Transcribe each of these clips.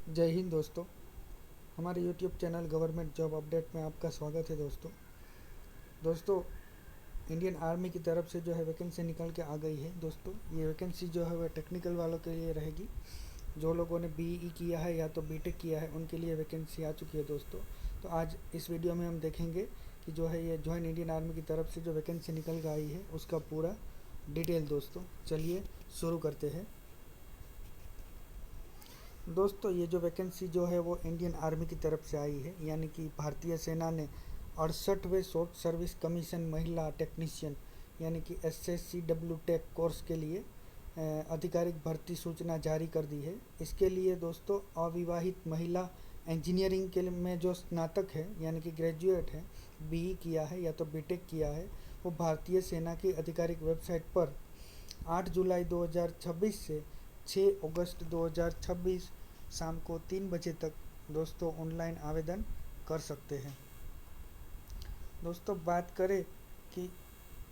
जय हिंद दोस्तों। हमारे YouTube channel government job update में आपका स्वागत है दोस्तों। इंडियन आर्मी की तरफ से जो है वैकेंसी निकल के आ गई है दोस्तों। ये वैकेंसी जो है वह टेक्निकल वालों के लिए रहेगी। जो लोगों ने बीई किया है या तो बीटेक किया है उनके लिए वैकेंसी आ चुकी है दोस्तों। तो आज इस वीडियो में हम देखेंगे कि जो है ये ज्वाइन इंडियन आर्मी की तरफ से जो वैकेंसी निकल के आई है उसका पूरा डिटेल दोस्तों। चलिए शुरू करते हैं दोस्तों। ये जो वैकेंसी जो है वो इंडियन आर्मी की तरफ से आई है, यानी कि भारतीय सेना ने 68वें शॉर्ट सर्विस कमीशन महिला टेक्नीशियन यानी कि SSCW टेक कोर्स के लिए आधिकारिक भर्ती सूचना जारी कर दी है। इसके लिए दोस्तों अविवाहित महिला इंजीनियरिंग के में जो स्नातक है यानी कि ग्रेजुएट है, बीई किया है या तो बीटेक किया है, वो भारतीय सेना की आधिकारिक वेबसाइट पर 8 जुलाई 2026 से 6 अगस्त 2026 शाम को 3 बजे तक दोस्तों ऑनलाइन आवेदन कर सकते हैं। दोस्तों बात करें कि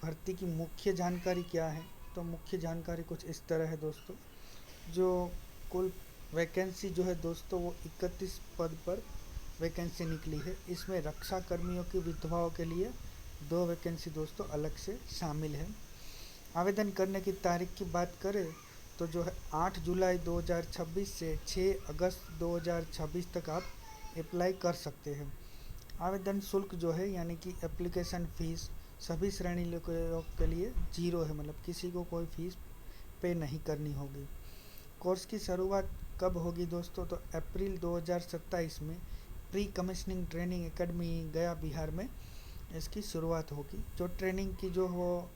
भर्ती की मुख्य जानकारी क्या है, तो मुख्य जानकारी कुछ इस तरह है दोस्तों। जो कुल वैकेंसी जो है दोस्तों वो 31 पद पर वैकेंसी निकली है। इसमें रक्षा कर्मियों की विधवाओं के लिए 2 वैकेंसी दोस्तों अलग से शामिल है। आवेदन करने की तारीख की बात करें तो जो है 8 जुलाई 2026 से 6 अगस्त 2026 तक आप अप्लाई कर सकते हैं। आवेदन शुल्क जो है यानी कि एप्लीकेशन फ़ीस सभी श्रेणी लोगों के लिए जीरो है, मतलब किसी को कोई फ़ीस पे नहीं करनी होगी। कोर्स की शुरुआत कब होगी दोस्तों, तो अप्रैल 2027 में प्री कमिश्निंग ट्रेनिंग एकेडमी गया बिहार में इसकी शुरुआत होगी। जो ट्रेनिंग की जो वो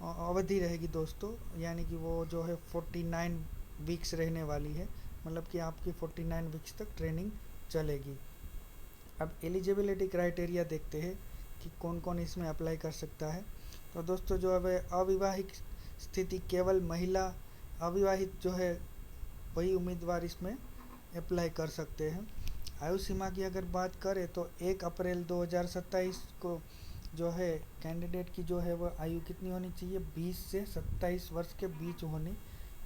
अवधि रहेगी दोस्तों, यानी कि वो जो है 49 वीक्स रहने वाली है, मतलब कि आपकी 49 वीक्स तक ट्रेनिंग चलेगी। अब एलिजिबिलिटी क्राइटेरिया देखते हैं कि कौन कौन इसमें अप्लाई कर सकता है। तो दोस्तों जो अब अविवाहित स्थिति केवल महिला अविवाहित जो है वही उम्मीदवार इसमें अप्लाई कर सकते हैं। आयु सीमा की अगर बात करें तो 1 अप्रैल 2027 को जो है कैंडिडेट की जो है वह आयु कितनी होनी चाहिए, 20 से 27 वर्ष के बीच होनी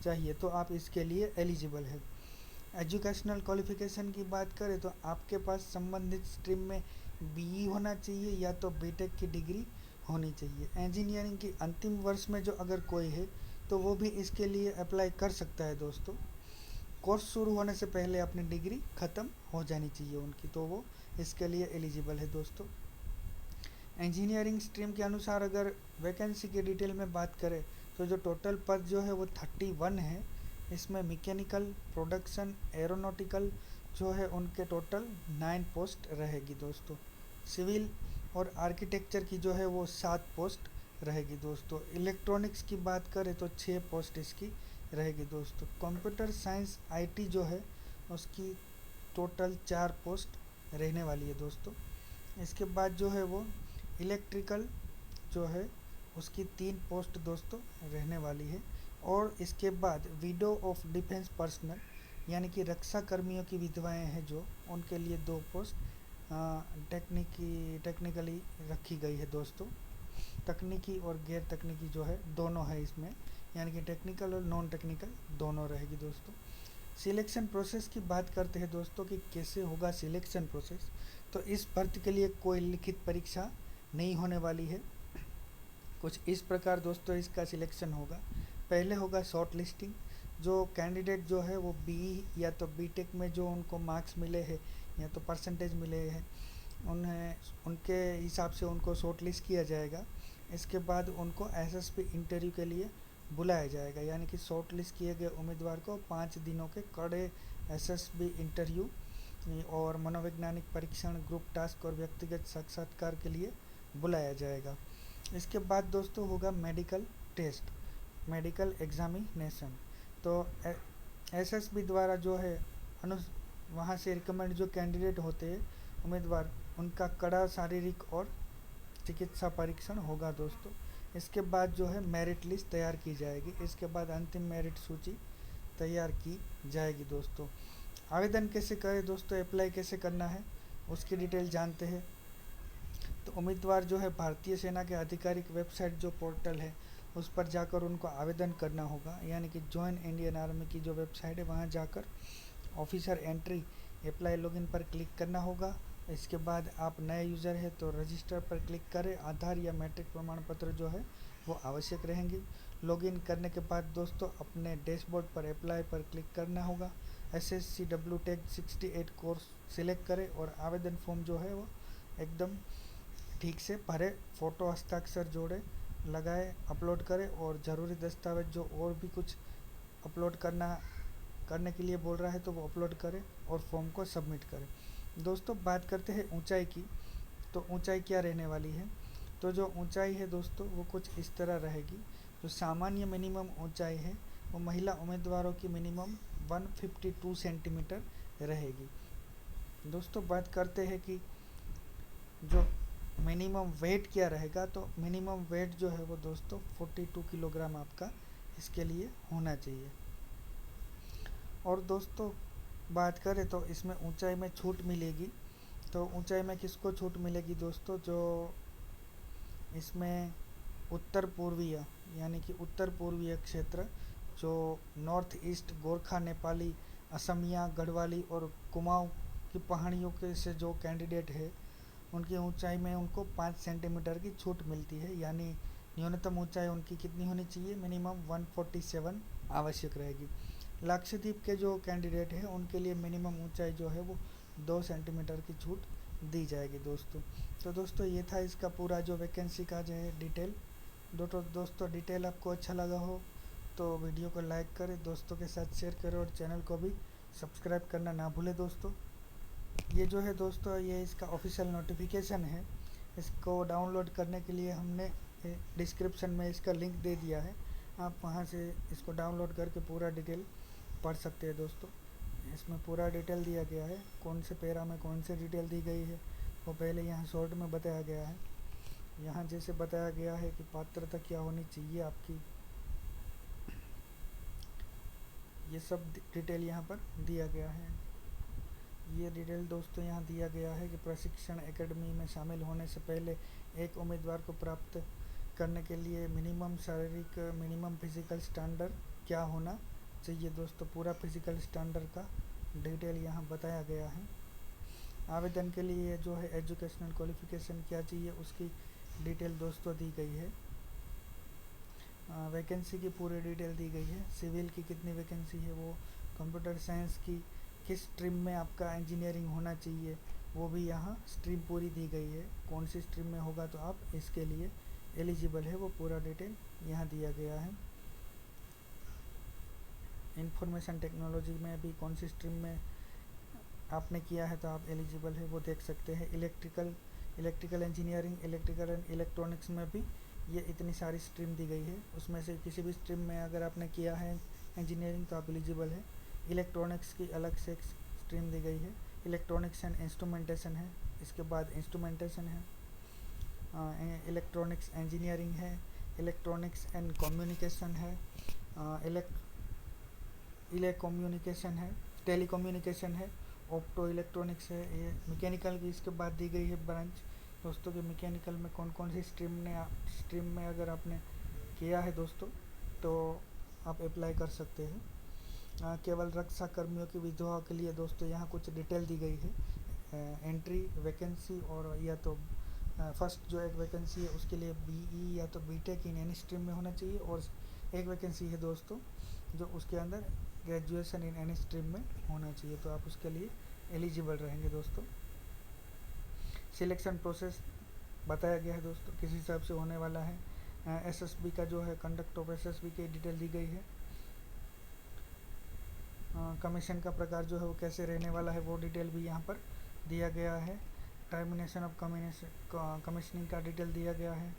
चाहिए, तो आप इसके लिए एलिजिबल है। एजुकेशनल क्वालिफिकेशन की बात करें तो आपके पास संबंधित स्ट्रीम में बीई होना चाहिए या तो बीटेक की डिग्री होनी चाहिए। इंजीनियरिंग की अंतिम वर्ष में जो अगर कोई है तो वो भी इसके लिए अप्लाई कर सकता है दोस्तों। कोर्स शुरू होने से पहले अपनी डिग्री ख़त्म हो जानी चाहिए उनकी, तो वो इसके लिए एलिजिबल है दोस्तों। इंजीनियरिंग स्ट्रीम के अनुसार अगर वैकेंसी की डिटेल में बात करें तो जो टोटल पद जो है वो 31 है। इसमें मैकेनिकल, प्रोडक्शन, एरोनॉटिकल जो है उनके टोटल 9 पोस्ट रहेगी दोस्तों। सिविल और आर्किटेक्चर की जो है वो 7 पोस्ट रहेगी दोस्तों। इलेक्ट्रॉनिक्स की बात करें तो 6 पोस्ट इसकी रहेगी दोस्तों। कंप्यूटर साइंस आईटी जो है उसकी टोटल 4 पोस्ट रहने वाली है दोस्तों। इसके बाद जो है वो इलेक्ट्रिकल जो है उसकी 3 पोस्ट दोस्तों रहने वाली है। और इसके बाद विडो ऑफ डिफेंस पर्सनल यानी कि रक्षा कर्मियों की विधवाएं हैं जो, उनके लिए 2 पोस्ट टेक्निकली रखी गई है दोस्तों। तकनीकी और गैर तकनीकी जो है दोनों है इसमें, यानी कि टेक्निकल और नॉन टेक्निकल दोनों रहेगी दोस्तों। सिलेक्शन प्रोसेस की बात करते हैं दोस्तों कि कैसे होगा सिलेक्शन प्रोसेस। तो इस भर्ती के लिए कोई लिखित परीक्षा नहीं होने वाली है। कुछ इस प्रकार दोस्तों इसका सिलेक्शन होगा। पहले होगा शॉर्ट लिस्टिंग। जो कैंडिडेट जो है वो बीई या तो बीटेक में जो उनको मार्क्स मिले हैं या तो परसेंटेज मिले हैं उन्हें उनके हिसाब से उनको शॉर्ट लिस्ट किया जाएगा। इसके बाद उनको एसएसपी इंटरव्यू के लिए बुलाया जाएगा, यानी कि शॉर्ट लिस्ट किए गए उम्मीदवार को 5 दिनों के कड़े एसएसबी इंटरव्यू और मनोवैज्ञानिक परीक्षण, ग्रुप टास्क और व्यक्तिगत साक्षात्कार के लिए बुलाया जाएगा। इसके बाद दोस्तों होगा मेडिकल टेस्ट, मेडिकल एग्जामिनेशन। तो एसएसबी द्वारा जो है अनु वहाँ से रिकमेंड जो कैंडिडेट होते हैं उम्मीदवार, उनका कड़ा शारीरिक और चिकित्सा परीक्षण होगा दोस्तों। इसके बाद जो है मेरिट लिस्ट तैयार की जाएगी। इसके बाद अंतिम मेरिट सूची तैयार की जाएगी दोस्तों। आवेदन कैसे करें दोस्तों, अप्लाई कैसे करना है उसकी डिटेल जानते हैं। तो उम्मीदवार जो है भारतीय सेना के आधिकारिक वेबसाइट जो पोर्टल है उस पर जाकर उनको आवेदन करना होगा, यानी कि ज्वाइन इंडियन आर्मी की जो वेबसाइट है वहाँ जाकर ऑफिसर एंट्री अप्लाई लॉगिन पर क्लिक करना होगा। इसके बाद आप नए यूज़र है तो रजिस्टर पर क्लिक करें। आधार या मैट्रिक प्रमाण पत्र जो है वो आवश्यक रहेंगे। लॉगिन करने के बाद दोस्तों अपने डैशबोर्ड पर अप्लाई पर क्लिक करना होगा। SSC WTech 68 कोर्स सिलेक्ट करें और आवेदन फॉर्म जो है वो एकदम ठीक से भरे, फ़ोटो हस्ताक्षर जोड़े लगाए, अपलोड करें और ज़रूरी दस्तावेज जो और भी कुछ अपलोड करने के लिए बोल रहा है तो वो अपलोड करें और फॉर्म को सबमिट करें। दोस्तों बात करते हैं ऊंचाई की। तो ऊंचाई क्या रहने वाली है? तो जो ऊंचाई है दोस्तों वो कुछ इस तरह रहेगी। जो सामान्य मिनिमम ऊंचाई है वो महिला उम्मीदवारों की मिनिमम 152 सेंटीमीटर रहेगी। दोस्तों बात करते हैं कि जो मिनिमम वेट क्या रहेगा। तो मिनिमम वेट जो है वो दोस्तों 42 किलोग्राम आपका इसके लिए होना चाहिए। और दोस्तों बात करें तो इसमें ऊंचाई में छूट मिलेगी। तो ऊंचाई में किसको छूट मिलेगी दोस्तों? जो इसमें उत्तर पूर्वीय यानी कि उत्तर पूर्वीय क्षेत्र, जो नॉर्थ ईस्ट गोरखा, नेपाली, असमिया, गढ़वाली और कुमाऊं की पहाड़ियों के से जो कैंडिडेट है उनकी ऊंचाई में उनको 5 सेंटीमीटर की छूट मिलती है। यानी न्यूनतम ऊंचाई उनकी कितनी होनी चाहिए? मिनिमम 147 आवश्यक रहेगी। लक्षद्वीप के जो कैंडिडेट हैं उनके लिए मिनिमम ऊंचाई जो है वो 2 सेंटीमीटर की छूट दी जाएगी दोस्तों। तो दोस्तों ये था इसका पूरा जो वैकेंसी का जो है डिटेल। दोस्तों डिटेल आपको अच्छा लगा हो तो वीडियो को लाइक करें, दोस्तों के साथ शेयर करें और चैनल को भी सब्सक्राइब करना ना भूलें दोस्तों। ये जो है दोस्तों ये इसका ऑफिशियल नोटिफिकेशन है। इसको डाउनलोड करने के लिए हमने डिस्क्रिप्शन में इसका लिंक दे दिया है। आप वहाँ से इसको डाउनलोड करके पूरा डिटेल पढ़ सकते हैं दोस्तों। इसमें पूरा डिटेल दिया गया है, कौन से पैरा में कौन से डिटेल दी गई है वो पहले यहाँ शॉर्ट में बताया गया है। यहाँ जैसे बताया गया है कि पात्रता क्या होनी चाहिए आपकी, ये सब डिटेल यहाँ पर दिया गया है। ये डिटेल दोस्तों यहाँ दिया गया है कि प्रशिक्षण एकेडमी में शामिल होने से पहले एक उम्मीदवार को प्राप्त करने के लिए मिनिमम शारीरिक मिनिमम फिजिकल स्टैंडर्ड क्या होना चाहिए। दोस्तों पूरा फिजिकल स्टैंडर्ड का डिटेल यहाँ बताया गया है। आवेदन के लिए जो है एजुकेशनल क्वालिफिकेशन क्या चाहिए उसकी डिटेल दोस्तों दी गई है। वैकेंसी की पूरी डिटेल दी गई है। सिविल की कितनी वैकेंसी है वो, कंप्यूटर साइंस की किस स्ट्रीम में आपका इंजीनियरिंग होना चाहिए वो भी यहाँ स्ट्रीम पूरी दी गई है। कौन सी स्ट्रीम में होगा तो आप इसके लिए एलिजिबल है वो पूरा डिटेल यहाँ दिया गया है। इंफॉर्मेशन टेक्नोलॉजी में भी कौन सी स्ट्रीम में आपने किया है तो आप एलिजिबल है वो देख सकते हैं। Electrical engineering, electrical and electronics में भी ये इतनी सारी स्ट्रीम दी गई है। उसमें से किसी भी स्ट्रीम में अगर आपने किया है इंजीनियरिंग तो आप एलिजिबल है। इलेक्ट्रॉनिक्स की अलग से एक स्ट्रीम दी गई है। इलेक्ट्रॉनिक्स एंड इंस्ट्रूमेंटेशन है, इसके बाद इंस्ट्रूमेंटेशन है। इलेक्ट्रॉनिक्स इंजीनियरिंग है, इलेक्ट्रॉनिक्स एंड कम्युनिकेशन है, इलेक्ट्रॉनिक्स है, टेलीकम्युनिकेशन है, ऑप्टो इलेक्ट्रॉनिक्स है। ये मैकेनिकल की इसके बाद दी गई है ब्रांच दोस्तों कि मैकेनिकल में कौन कौन सी स्ट्रीम में अगर आपने किया है दोस्तों तो आप अप्लाई कर सकते हैं। केवल रक्षा कर्मियों की विधवाओं के लिए दोस्तों यहाँ कुछ डिटेल दी गई है। एंट्री वैकेंसी और या तो फर्स्ट जो एक वैकेंसी है उसके लिए BE या तो BTech इन एनी स्ट्रीम में होना चाहिए और एक वैकेंसी है दोस्तों जो उसके अंदर ग्रेजुएशन इन एनी स्ट्रीम में होना चाहिए, तो आप उसके लिए एलिजिबल रहेंगे दोस्तों। सिलेक्शन प्रोसेस बताया गया है दोस्तों किस हिसाब से होने वाला है। SSB का जो है कंडक्ट ऑफ SSB की डिटेल दी गई है। कमीशन का प्रकार जो है वो कैसे रहने वाला है वो डिटेल भी यहाँ पर दिया गया है। टर्मिनेशन ऑफ कमीशनिंग का डिटेल दिया गया है।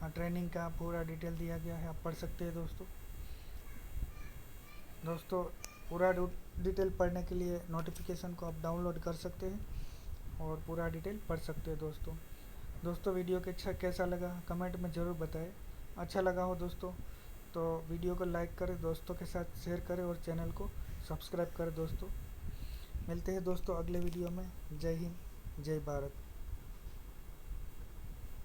ट्रेनिंग का पूरा डिटेल दिया गया है, आप पढ़ सकते हैं दोस्तों पूरा डिटेल पढ़ने के लिए नोटिफिकेशन को आप डाउनलोड कर सकते हैं और पूरा डिटेल पढ़ सकते हैं दोस्तों वीडियो के कैसा लगा कमेंट में ज़रूर बताएं। अच्छा लगा हो दोस्तों तो वीडियो को लाइक करें, दोस्तों के साथ शेयर करें और चैनल को सब्सक्राइब करें दोस्तों। मिलते हैं दोस्तों अगले वीडियो में। जय हिंद, जय भारत।